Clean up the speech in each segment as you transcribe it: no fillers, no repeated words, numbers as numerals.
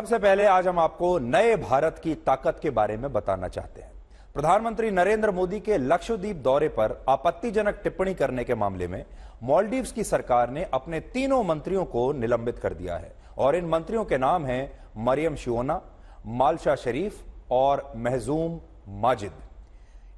सबसे पहले आज हम आपको नए भारत की ताकत के बारे में बताना चाहते हैं। प्रधानमंत्री नरेंद्र मोदी के लक्षद्वीप दौरे पर आपत्तिजनक टिप्पणी करने के मामले में मालदीव्स की सरकार ने अपने तीनों मंत्रियों को निलंबित कर दिया है और इन मंत्रियों के नाम हैं मरियम शिओना, मालशा शरीफ और महजूम माजिद।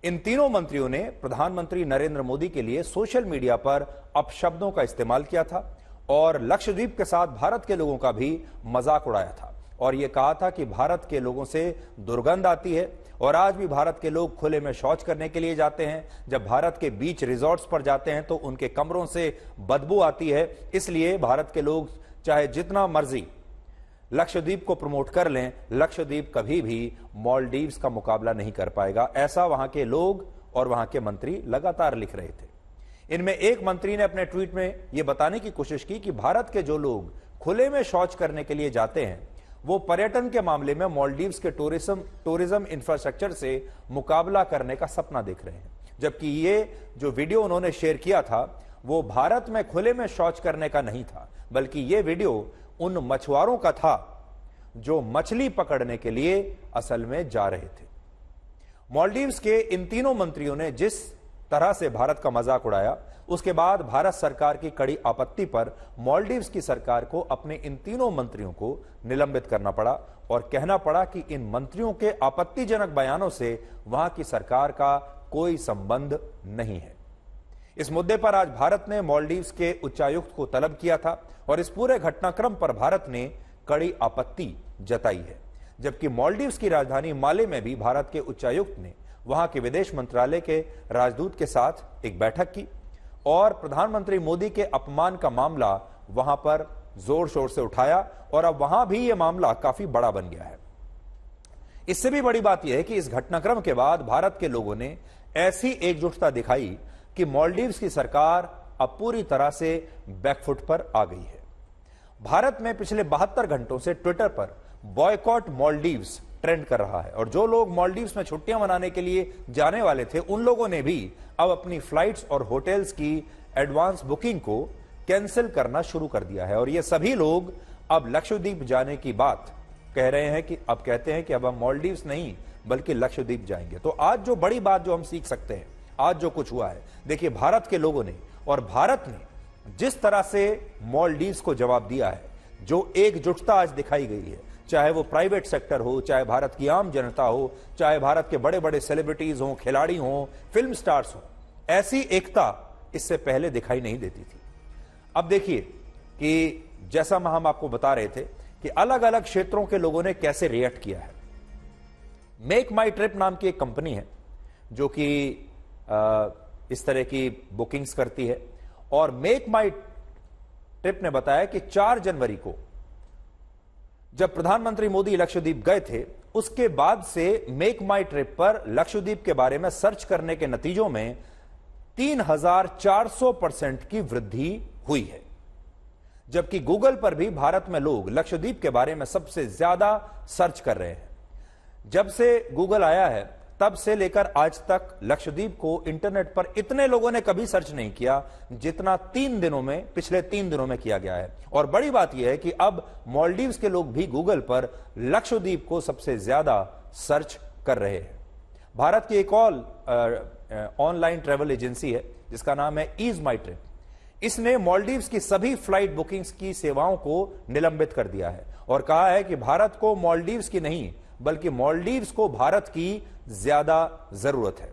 इन तीनों मंत्रियों ने प्रधानमंत्री नरेंद्र मोदी के लिए सोशल मीडिया पर अपशब्दों का इस्तेमाल किया था और लक्षद्वीप के साथ भारत के लोगों का भी मजाक उड़ाया था और यह कहा था कि भारत के लोगों से दुर्गंध आती है और आज भी भारत के लोग खुले में शौच करने के लिए जाते हैं। जब भारत के बीच रिजॉर्ट्स पर जाते हैं तो उनके कमरों से बदबू आती है। इसलिए भारत के लोग चाहे जितना मर्जी लक्षद्वीप को प्रमोट कर लें, लक्षद्वीप कभी भी मालदीव्स का मुकाबला नहीं कर पाएगा। ऐसा वहां के लोग और वहां के मंत्री लगातार लिख रहे थे। इनमें एक मंत्री ने अपने ट्वीट में यह बताने की कोशिश की कि भारत के जो लोग खुले में शौच करने के लिए जाते हैं वो पर्यटन के मामले में मालदीव्स के टूरिज्म इंफ्रास्ट्रक्चर से मुकाबला करने का सपना देख रहे हैं। जबकि ये जो वीडियो उन्होंने शेयर किया था वो भारत में खुले में शौच करने का नहीं था, बल्कि ये वीडियो उन मछुआरों का था जो मछली पकड़ने के लिए असल में जा रहे थे। मालदीव्स के इन तीनों मंत्रियों ने जिस तरह से भारत का मजाक उड़ाया, उसके बाद भारत सरकार की कड़ी आपत्ति पर मालदीव्स की सरकार को अपने इन तीनों मंत्रियों को निलंबित करना पड़ा और कहना पड़ा कि इन मंत्रियों के आपत्तिजनक बयानों से वहां की सरकार का कोई संबंध नहीं है। इस मुद्दे पर आज भारत ने मालदीव्स के उच्चायुक्त को तलब किया था और इस पूरे घटनाक्रम पर भारत ने कड़ी आपत्ति जताई है। जबकि मालदीव्स की राजधानी माले में भी भारत के उच्चायुक्त ने वहां के विदेश मंत्रालय के राजदूत के साथ एक बैठक की और प्रधानमंत्री मोदी के अपमान का मामला वहां पर जोर शोर से उठाया और अब वहां भी यह मामला काफी बड़ा बन गया है। इससे भी बड़ी बात यह है कि इस घटनाक्रम के बाद भारत के लोगों ने ऐसी एकजुटता दिखाई कि मालदीव्स की सरकार अब पूरी तरह से बैकफुट पर आ गई है। भारत में पिछले 72 घंटों से ट्विटर पर बॉयकॉट मालदीव्स ट्रेंड कर रहा है और जो लोग मालदीव्स में छुट्टियां मनाने के लिए जाने वाले थे उन लोगों ने भी अब अपनी फ्लाइट्स और होटल्स की एडवांस बुकिंग को कैंसिल करना शुरू कर दिया है और ये सभी लोग अब लक्षद्वीप जाने की बात कह रहे हैं कि अब कहते हैं कि अब हम मालदीव्स नहीं बल्कि लक्षद्वीप जाएंगे। तो आज जो बड़ी बात जो हम सीख सकते हैं, आज जो कुछ हुआ है, देखिए भारत के लोगों ने और भारत ने जिस तरह से मालदीव्स को जवाब दिया है, जो एकजुटता आज दिखाई गई है, चाहे वो प्राइवेट सेक्टर हो, चाहे भारत की आम जनता हो, चाहे भारत के बड़े बड़े सेलिब्रिटीज हो, खिलाड़ी हो, फिल्म स्टार्स हो, ऐसी एकता इससे पहले दिखाई नहीं देती थी। अब देखिए कि जैसा हम आपको बता रहे थे कि अलग अलग क्षेत्रों के लोगों ने कैसे रिएक्ट किया है। मेक माई ट्रिप नाम की एक कंपनी है जो कि इस तरह की बुकिंग्स करती है और मेक माई ट्रिप ने बताया कि 4 जनवरी को जब प्रधानमंत्री मोदी लक्षद्वीप गए थे उसके बाद से मेक माई ट्रिप पर लक्षद्वीप के बारे में सर्च करने के नतीजों में 3400% की वृद्धि हुई है। जबकि गूगल पर भी भारत में लोग लक्षद्वीप के बारे में सबसे ज्यादा सर्च कर रहे हैं। जब से गूगल आया है तब से लेकर आज तक लक्षद्वीप को इंटरनेट पर इतने लोगों ने कभी सर्च नहीं किया जितना पिछले 3 दिनों में किया गया है। और बड़ी बात यह है कि अब मालदीव्स के लोग भी गूगल पर लक्षद्वीप को सबसे ज्यादा सर्च कर रहे हैं। भारत की एक और ऑनलाइन ट्रैवल एजेंसी है जिसका नाम है ईज माई ट्रिप। इसने मालदीव्स की सभी फ्लाइट बुकिंग्स की सेवाओं को निलंबित कर दिया है और कहा है कि भारत को मालदीव्स की नहीं बल्कि मालदीव्स को भारत की ज्यादा जरूरत है।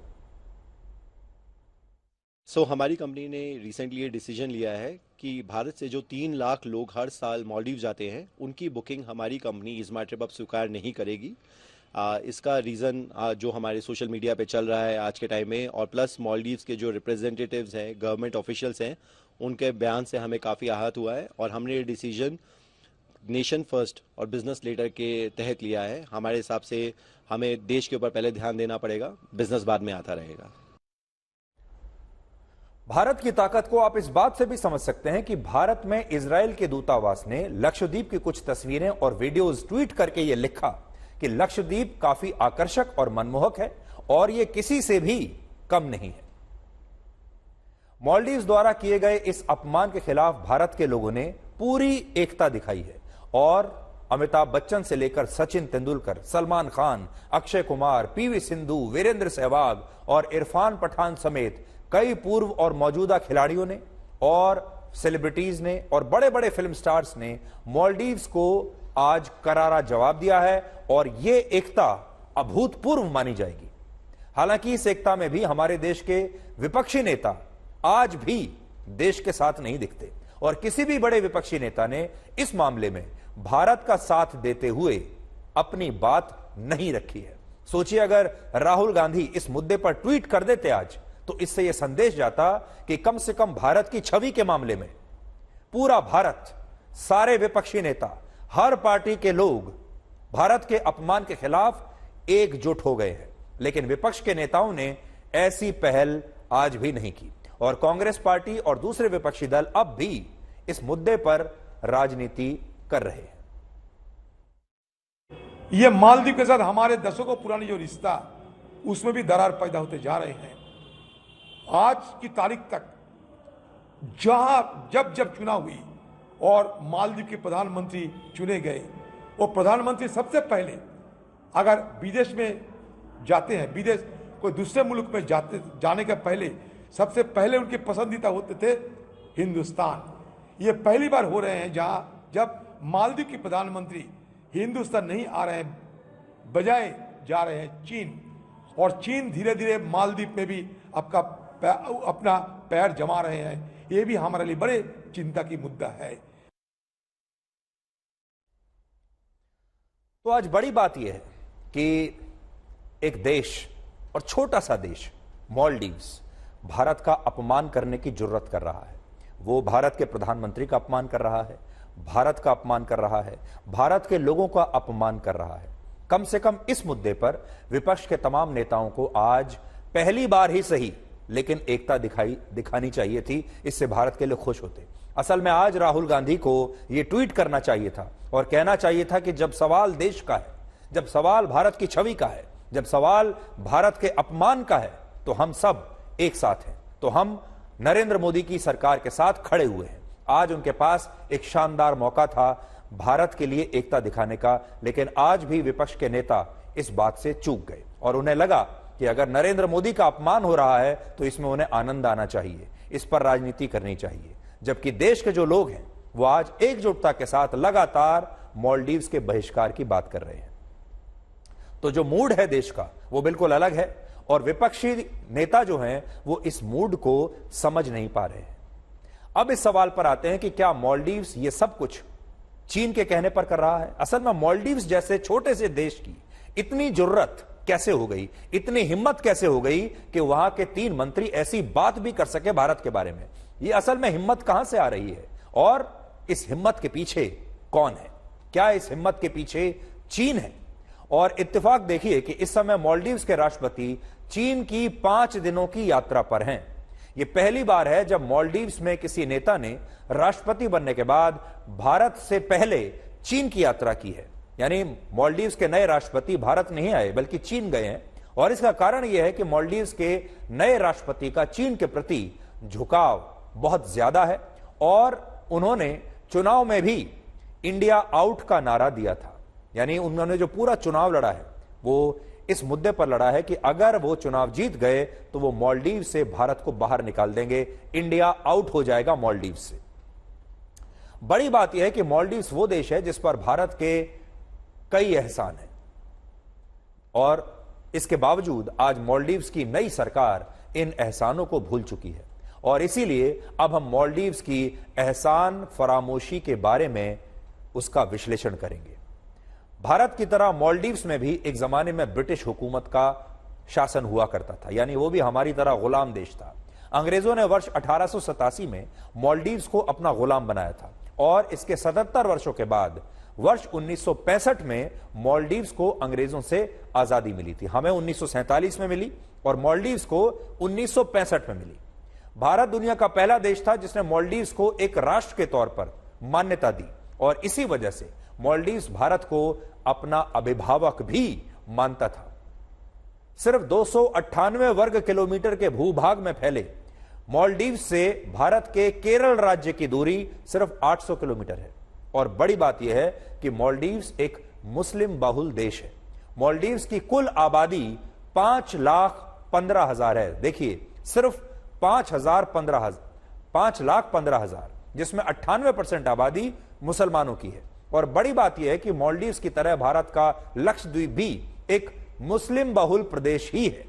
हमारी कंपनी ने रिसेंटली ये डिसीजन लिया है कि भारत से जो 3 लाख लोग हर साल मालदीव जाते हैं उनकी बुकिंग हमारी कंपनी ईज माई ट्रिप अब स्वीकार नहीं करेगी। इसका रीज़न जो हमारे सोशल मीडिया पे चल रहा है आज के टाइम में और प्लस मालदीव्स के जो रिप्रेजेंटेटिव्स हैं, गवर्नमेंट ऑफिशियल्स हैं, उनके बयान से हमें काफ़ी आहत हुआ है और हमने ये डिसीजन नेशन फर्स्ट और बिजनेस लीडर के तहत लिया है। हमारे हिसाब से हमें देश के ऊपर पहले ध्यान देना पड़ेगा, बिजनेस बाद में आता रहेगा। भारत की ताकत को आप इस बात से भी समझ सकते हैं कि भारत में इजराइल के दूतावास ने लक्षद्वीप की कुछ तस्वीरें और वीडियोस ट्वीट करके यह लिखा कि लक्षद्वीप काफी आकर्षक और मनमोहक है और यह किसी से भी कम नहीं है। मालदीव्स द्वारा किए गए इस अपमान के खिलाफ भारत के लोगों ने पूरी एकता दिखाई है और अमिताभ बच्चन से लेकर सचिन तेंदुलकर, सलमान खान, अक्षय कुमार, पीवी सिंधु, वीरेंद्र सहवाग और इरफान पठान समेत कई पूर्व और मौजूदा खिलाड़ियों ने और सेलिब्रिटीज ने और बड़े बड़े फिल्म स्टार्स ने मालदीव्स को आज करारा जवाब दिया है और यह एकता अभूतपूर्व मानी जाएगी। हालांकि इस एकता में भी हमारे देश के विपक्षी नेता आज भी देश के साथ नहीं दिखते और किसी भी बड़े विपक्षी नेता ने इस मामले में भारत का साथ देते हुए अपनी बात नहीं रखी है। सोचिए अगर राहुल गांधी इस मुद्दे पर ट्वीट कर देते आज, तो इससे यह संदेश जाता कि कम से कम भारत की छवि के मामले में पूरा भारत, सारे विपक्षी नेता, हर पार्टी के लोग भारत के अपमान के खिलाफ एकजुट हो गए हैं। लेकिन विपक्ष के नेताओं ने ऐसी पहल आज भी नहीं की और कांग्रेस पार्टी और दूसरे विपक्षी दल अब भी इस मुद्दे पर राजनीति कर रहे हैं। यह मालदीव के साथ हमारे दशकों पुरानी जो रिश्ता, उसमें भी दरार पैदा होते जा रहे हैं। आज की तारीख तक जब चुनाव हुई और मालदीव के प्रधानमंत्री चुने गए, वो प्रधानमंत्री सबसे पहले अगर विदेश में जाते हैं, विदेश कोई दूसरे मुल्क में जाने के पहले सबसे पहले उनके पसंदीदा होते थे हिंदुस्तान। ये पहली बार हो रहे हैं जब मालदीव के प्रधानमंत्री हिंदुस्तान नहीं आ रहे हैं, बजाय जा रहे हैं चीन, और चीन धीरे धीरे मालदीव में भी अपना पैर जमा रहे हैं। ये भी हमारे लिए बड़े चिंता की मुद्दा है। तो आज बड़ी बात यह है कि एक देश और छोटा सा देश मालदीव्स भारत का अपमान करने की जुर्रत कर रहा है। वो भारत के प्रधानमंत्री का अपमान कर रहा है, भारत का अपमान कर रहा है, भारत के लोगों का अपमान कर रहा है। कम से कम इस मुद्दे पर विपक्ष के तमाम नेताओं को आज पहली बार ही सही लेकिन एकता दिखानी चाहिए थी। इससे भारत के लोग खुश होते। असल में आज राहुल गांधी को यह ट्वीट करना चाहिए था और कहना चाहिए था कि जब सवाल देश का है, जब सवाल भारत की छवि का है, जब सवाल भारत के अपमान का है, तो हम सब एक साथ हैं, तो हम नरेंद्र मोदी की सरकार के साथ खड़े हुए हैं। आज उनके पास एक शानदार मौका था भारत के लिए एकता दिखाने का, लेकिन आज भी विपक्ष के नेता इस बात से चूक गए और उन्हें लगा कि अगर नरेंद्र मोदी का अपमान हो रहा है तो इसमें उन्हें आनंद आना चाहिए, इस पर राजनीति करनी चाहिए। जबकि देश के जो लोग हैं वो आज एकजुटता के साथ लगातार मालदीव्स के बहिष्कार की बात कर रहे हैं। तो जो मूड है देश का वो बिल्कुल अलग है और विपक्षी नेता जो हैं वो इस मूड को समझ नहीं पा रहे हैं। अब इस सवाल पर आते हैं कि क्या मालदीव्स ये सब कुछ चीन के कहने पर कर रहा है? असल में मालदीव्स जैसे छोटे से देश की इतनी जुर्रत कैसे हो गई, इतनी हिम्मत कैसे हो गई कि वहां के 3 मंत्री ऐसी बात भी कर सके भारत के बारे में? ये असल में हिम्मत कहां से आ रही है और इस हिम्मत के पीछे कौन है? क्या इस हिम्मत के पीछे चीन है? और इत्तेफाक देखिए कि इस समय मालदीव्स के राष्ट्रपति चीन की 5 दिनों की यात्रा पर हैं। यह पहली बार है जब मालदीव्स में किसी नेता ने राष्ट्रपति बनने के बाद भारत से पहले चीन की यात्रा की है। यानी मालदीव्स के नए राष्ट्रपति भारत नहीं आए बल्कि चीन गए हैं और इसका कारण यह है कि मालदीव्स के नए राष्ट्रपति का चीन के प्रति झुकाव बहुत ज्यादा है और उन्होंने चुनाव में भी इंडिया आउट का नारा दिया था। यानी उन्होंने जो पूरा चुनाव लड़ा है वो इस मुद्दे पर लड़ा है कि अगर वो चुनाव जीत गए तो वो मालदीव से भारत को बाहर निकाल देंगे, इंडिया आउट हो जाएगा मालदीव से। बड़ी बात यह है कि मालदीव्स वो देश है जिस पर भारत के कई एहसान हैं और इसके बावजूद आज मालदीव्स की नई सरकार इन एहसानों को भूल चुकी है और इसीलिए अब हम मालदीव्स की एहसान फरामोशी के बारे में उसका विश्लेषण करेंगे। भारत की तरह मालदीव्स में भी एक जमाने में ब्रिटिश हुकूमत का शासन हुआ करता था, यानी वो भी हमारी तरह गुलाम देश था। अंग्रेजों ने वर्ष 1887 में मालदीव्स को अपना गुलाम बनाया था और इसके 77 वर्षों के बाद वर्ष 1965 में मालदीव्स को अंग्रेजों से आजादी मिली थी। हमें 1947 में मिली और मालदीव्स को 1965 में मिली। भारत दुनिया का पहला देश था जिसने मालदीव्स को एक राष्ट्र के तौर पर मान्यता दी और इसी वजह से मालदीव्स भारत को अपना अभिभावक भी मानता था। सिर्फ 298 वर्ग किलोमीटर के भूभाग में फैले मालदीव्स से भारत के केरल राज्य की दूरी सिर्फ 800 किलोमीटर है और बड़ी बात यह है कि मालदीव्स एक मुस्लिम बहुल देश है। मालदीव्स की कुल आबादी 5,15,000 है। देखिए, सिर्फ 5,15,000, जिसमें 98% आबादी मुसलमानों की है। और बड़ी बात यह है कि मालदीव्स की तरह भारत का लक्षद्वीप भी एक मुस्लिम बहुल प्रदेश ही है।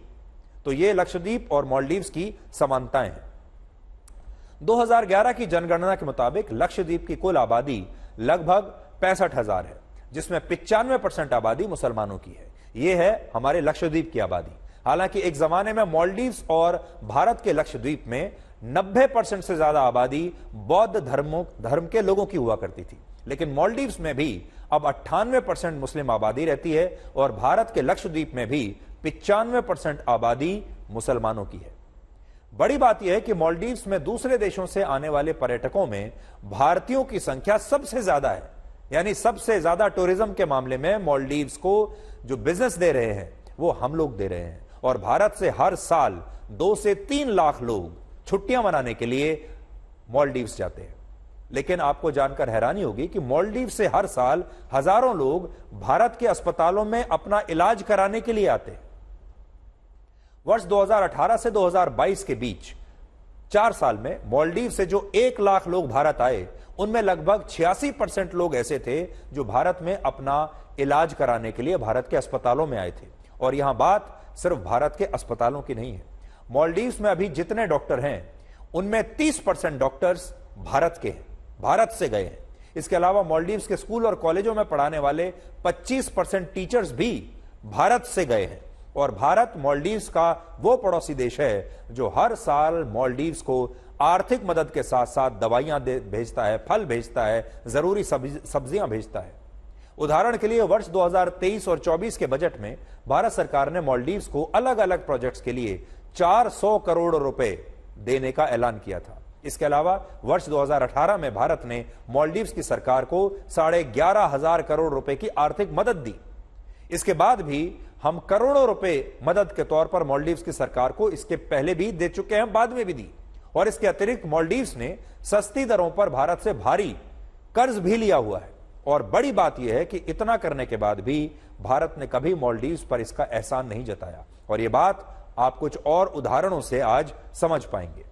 तो यह लक्षद्वीप और मालदीव्स की समानताएं हैं। 2011 की जनगणना के मुताबिक लक्षद्वीप की कुल आबादी लगभग 65,000 है, जिसमें 95% आबादी मुसलमानों की है। यह है हमारे लक्षद्वीप की आबादी। हालांकि एक जमाने में मालदीव्स और भारत के लक्षद्वीप में 90% से ज्यादा आबादी बौद्ध धर्म के लोगों की हुआ करती थी, लेकिन मालदीव्स में भी अब 98% मुस्लिम आबादी रहती है और भारत के लक्षद्वीप में भी 95% आबादी मुसलमानों की है। बड़ी बात यह है कि मालदीव्स में दूसरे देशों से आने वाले पर्यटकों में भारतीयों की संख्या सबसे ज्यादा है। यानी सबसे ज्यादा टूरिज्म के मामले में मालदीव्स को जो बिजनेस दे रहे हैं वो हम लोग दे रहे हैं। और भारत से हर साल 2 से 3 लाख लोग छुट्टियां मनाने के लिए मालदीव्स जाते हैं। लेकिन आपको जानकर हैरानी होगी कि मालदीव से हर साल हजारों लोग भारत के अस्पतालों में अपना इलाज कराने के लिए आते हैं। वर्ष 2018 से 2022 के बीच 4 साल में मालदीव से जो 1 लाख लोग भारत आए, उनमें लगभग 86% लोग ऐसे थे जो भारत में अपना इलाज कराने के लिए भारत के अस्पतालों में आए थे। और यहां बात सिर्फ भारत के अस्पतालों की नहीं है। मालदीव्स में अभी जितने डॉक्टर हैं उनमें 30% डॉक्टर्स भारत के हैं, भारत से गए हैं। इसके अलावा मालदीव्स के स्कूल और कॉलेजों में पढ़ाने वाले 25% टीचर्स भी भारत से गए हैं। और भारत मालदीव्स का वो पड़ोसी देश है जो हर साल मालदीव्स को आर्थिक मदद के साथ साथ दवाइयां भेजता है, फल भेजता है, जरूरी सब्जियां भेजता है। उदाहरण के लिए वर्ष 2023 और 24 के बजट में भारत सरकार ने मालदीव्स को अलग अलग प्रोजेक्ट्स के लिए 400 करोड़ रुपए देने का ऐलान किया था। इसके अलावा वर्ष 2018 में भारत ने मालदीव्स की सरकार को 11,500 करोड़ रुपए की आर्थिक मदद दी। इसके बाद भी हम करोड़ों रुपए मदद के तौर पर मालदीव्स की सरकार को इसके पहले भी दे चुके हैं, बाद में भी दी। और इसके अतिरिक्त मालदीव्स ने सस्ती दरों पर भारत से भारी कर्ज भी लिया हुआ है। और बड़ी बात यह है कि इतना करने के बाद भी भारत ने कभी मालदीव्स पर इसका एहसान नहीं जताया। और यह बात आप कुछ और उदाहरणों से आज समझ पाएंगे।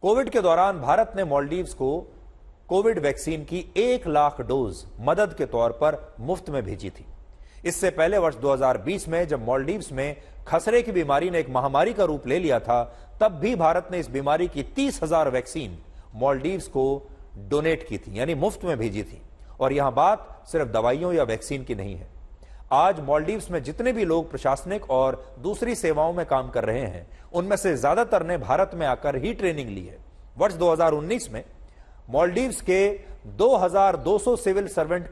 कोविड के दौरान भारत ने मालदीव्स को कोविड वैक्सीन की 1 लाख डोज मदद के तौर पर मुफ्त में भेजी थी। इससे पहले वर्ष 2020 में जब मालदीव्स में खसरे की बीमारी ने एक महामारी का रूप ले लिया था, तब भी भारत ने इस बीमारी की 30,000 वैक्सीन मालदीव्स को डोनेट की थी, यानी मुफ्त में भेजी थी। और यहां बात सिर्फ दवाइयों या वैक्सीन की नहीं है। आज मालदीव्स में जितने भी लोग प्रशासनिक और दूसरी सेवाओं में काम कर रहे हैं, उनमें से ज्यादातर ने भारत में आकर ही ट्रेनिंग ली है। वर्ष 2019 में मालदीव्स के 2,200 civil servants,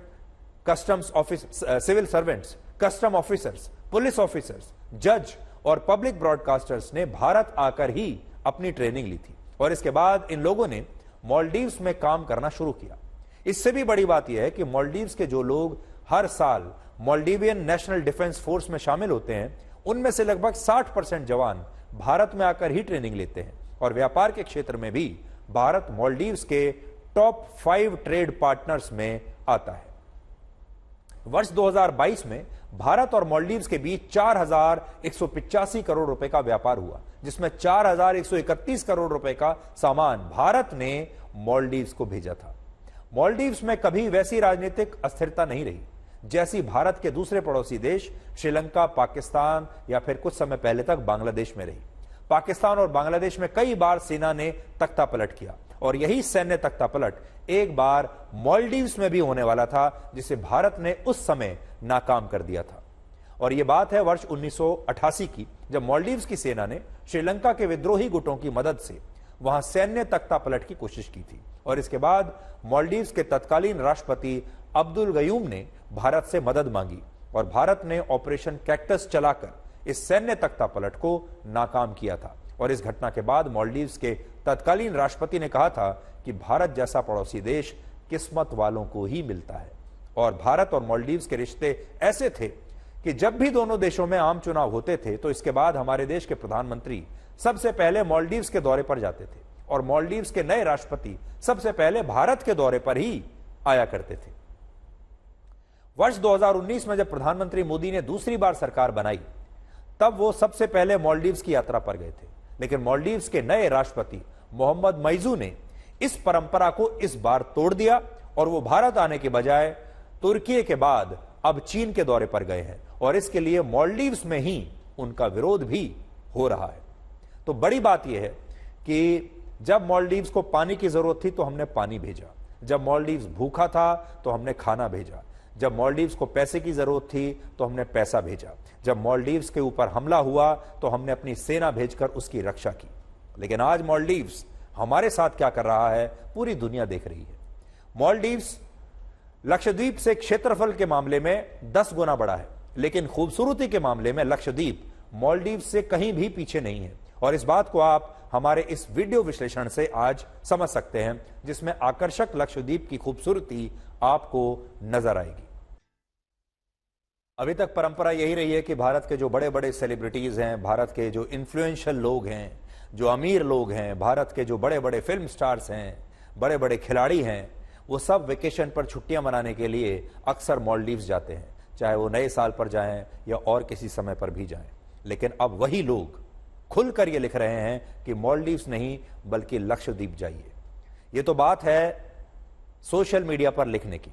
custom officers, police officers, जज और पब्लिक ब्रॉडकास्टर्स ने भारत आकर ही अपनी ट्रेनिंग ली थी। और इसके बाद इन लोगों ने मालदीव्स में काम करना शुरू किया। इससे भी बड़ी बात यह है कि मालदीव्स के जो लोग हर साल मालदीवियन नेशनल डिफेंस फोर्स में शामिल होते हैं, उनमें से लगभग 60% जवान भारत में आकर ही ट्रेनिंग लेते हैं। और व्यापार के क्षेत्र में भी भारत मालदीव्स के टॉप 5 ट्रेड पार्टनर्स में आता है। वर्ष 2022 में भारत और मालदीव्स के बीच 4,185 करोड़ रुपए का व्यापार हुआ, जिसमें 4,131 करोड़ रुपए का सामान भारत ने मालदीव्स को भेजा था। मालदीव्स में कभी वैसी राजनीतिक अस्थिरता नहीं रही जैसी भारत के दूसरे पड़ोसी देश श्रीलंका, पाकिस्तान या फिर कुछ समय पहले तक बांग्लादेश में रही। पाकिस्तान और बांग्लादेश में कई बार सेना ने तख्ता पलट किया और यही सैन्य तख्ता पलट एक बार मालदीव्स में भी होने वाला था, जिसे भारत ने उस समय नाकाम कर दिया था। और यह बात है वर्ष 1988 की, जब मालदीव्स की सेना ने श्रीलंका के विद्रोही गुटों की मदद से वहां सैन्य तख्ता पलट की कोशिश की थी। और इसके बाद मालदीव्स के तत्कालीन राष्ट्रपति अब्दुल गयूम ने भारत से मदद मांगी और भारत ने ऑपरेशन कैक्टस चलाकर इस सैन्य तख्ता पलट को नाकाम किया था। और इस घटना के बाद मालदीव्स के तत्कालीन राष्ट्रपति ने कहा था कि भारत जैसा पड़ोसी देश किस्मत वालों को ही मिलता है। और भारत और मालदीव्स के रिश्ते ऐसे थे कि जब भी दोनों देशों में आम चुनाव होते थे तो इसके बाद हमारे देश के प्रधानमंत्री सबसे पहले मालदीव्स के दौरे पर जाते थे और मालदीव्स के नए राष्ट्रपति सबसे पहले भारत के दौरे पर ही आया करते थे। वर्ष 2019 में जब प्रधानमंत्री मोदी ने दूसरी बार सरकार बनाई, तब वो सबसे पहले मालदीव्स की यात्रा पर गए थे। लेकिन मालदीव्स के नए राष्ट्रपति मोहम्मद मईजू ने इस परंपरा को इस बार तोड़ दिया और वो भारत आने के बजाय तुर्की के बाद अब चीन के दौरे पर गए हैं और इसके लिए मालदीव्स में ही उनका विरोध भी हो रहा है। तो बड़ी बात यह है कि जब मालदीव्स को पानी की जरूरत थी तो हमने पानी भेजा, जब मालदीव्स भूखा था तो हमने खाना भेजा, जब मालदीव्स को पैसे की जरूरत थी तो हमने पैसा भेजा, जब मालदीव्स के ऊपर हमला हुआ तो हमने अपनी सेना भेजकर उसकी रक्षा की। लेकिन आज मालदीव्स हमारे साथ क्या कर रहा है, पूरी दुनिया देख रही है। मालदीव्स लक्षद्वीप से क्षेत्रफल के मामले में 10 गुना बड़ा है, लेकिन खूबसूरती के मामले में लक्षद्वीप मालदीव्स से कहीं भी पीछे नहीं है। और इस बात को आप हमारे इस वीडियो विश्लेषण से आज समझ सकते हैं, जिसमें आकर्षक लक्षद्वीप की खूबसूरती आपको नजर आएगी। अभी तक परंपरा यही रही है कि भारत के जो बड़े बड़े सेलिब्रिटीज हैं, भारत के जो इन्फ्लुएंशियल लोग हैं, जो अमीर लोग हैं, भारत के जो बड़े बड़े फिल्म स्टार्स हैं, बड़े बड़े खिलाड़ी हैं, वो सब वेकेशन पर छुट्टियां मनाने के लिए अक्सर मालदीव्स जाते हैं, चाहे वो नए साल पर जाएं या और किसी समय पर भी जाएं। लेकिन अब वही लोग खुलकर ये लिख रहे हैं कि मालदीव्स नहीं बल्कि लक्षद्वीप जाइए। ये तो बात है सोशल मीडिया पर लिखने की,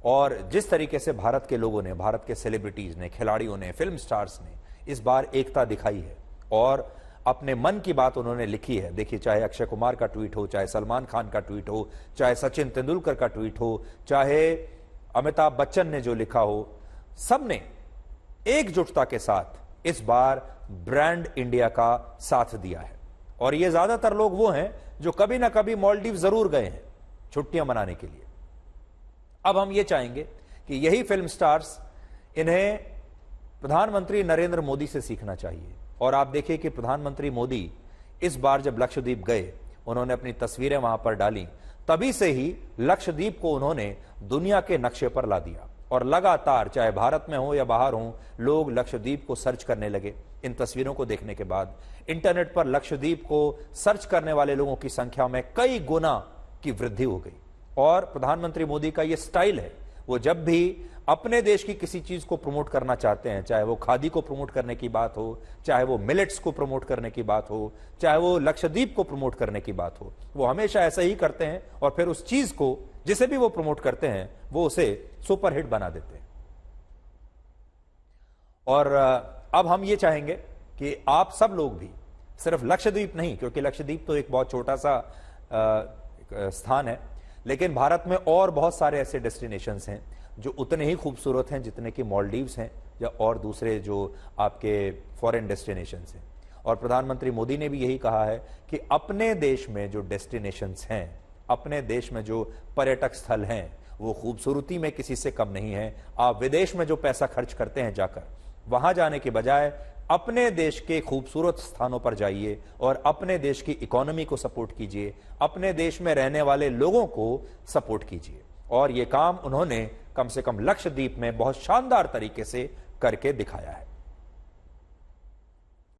और जिस तरीके से भारत के लोगों ने, भारत के सेलिब्रिटीज ने, खिलाड़ियों ने, फिल्म स्टार्स ने इस बार एकता दिखाई है और अपने मन की बात उन्होंने लिखी है। देखिए, चाहे अक्षय कुमार का ट्वीट हो, चाहे सलमान खान का ट्वीट हो, चाहे सचिन तेंदुलकर का ट्वीट हो, चाहे अमिताभ बच्चन ने जो लिखा हो, सबने एकजुटता के साथ इस बार ब्रांड इंडिया का साथ दिया है। और ये ज्यादातर लोग वो हैं जो कभी ना कभी मालदीव जरूर गए हैं छुट्टियां मनाने के लिए। अब हम ये चाहेंगे कि यही फिल्म स्टार्स, इन्हें प्रधानमंत्री नरेंद्र मोदी से सीखना चाहिए। और आप देखिए कि प्रधानमंत्री मोदी इस बार जब लक्षद्वीप गए, उन्होंने अपनी तस्वीरें वहां पर डाली, तभी से ही लक्षद्वीप को उन्होंने दुनिया के नक्शे पर ला दिया। और लगातार, चाहे भारत में हो या बाहर हो, लोग लक्षद्वीप को सर्च करने लगे। इन तस्वीरों को देखने के बाद इंटरनेट पर लक्षद्वीप को सर्च करने वाले लोगों की संख्या में कई गुना की वृद्धि हो गई। और प्रधानमंत्री मोदी का यह स्टाइल है, वो जब भी अपने देश की किसी चीज को प्रमोट करना चाहते हैं, चाहे वो खादी को प्रमोट करने की बात हो, चाहे वो मिलेट्स को प्रमोट करने की बात हो, चाहे वो लक्षद्वीप को प्रमोट करने की बात हो, वो हमेशा ऐसा ही करते हैं और फिर उस चीज को, जिसे भी वो प्रमोट करते हैं, वो उसे सुपरहिट बना देते हैं। और अब हम ये चाहेंगे कि आप सब लोग भी, सिर्फ लक्षद्वीप नहीं, क्योंकि लक्षद्वीप तो एक बहुत छोटा सा स्थान है, लेकिन भारत में और बहुत सारे ऐसे डेस्टिनेशंस हैं जो उतने ही खूबसूरत हैं जितने कि मालदीव्स हैं या और दूसरे जो आपके फॉरेन डेस्टिनेशंस हैं। और प्रधानमंत्री मोदी ने भी यही कहा है कि अपने देश में जो डेस्टिनेशंस हैं, अपने देश में जो पर्यटक स्थल हैं, वो खूबसूरती में किसी से कम नहीं है। आप विदेश में जो पैसा खर्च करते हैं जाकर, वहां जाने के बजाय अपने देश के खूबसूरत स्थानों पर जाइए और अपने देश की इकोनॉमी को सपोर्ट कीजिए, अपने देश में रहने वाले लोगों को सपोर्ट कीजिए। और ये काम उन्होंने कम से कम लक्षद्वीप में बहुत शानदार तरीके से करके दिखाया है।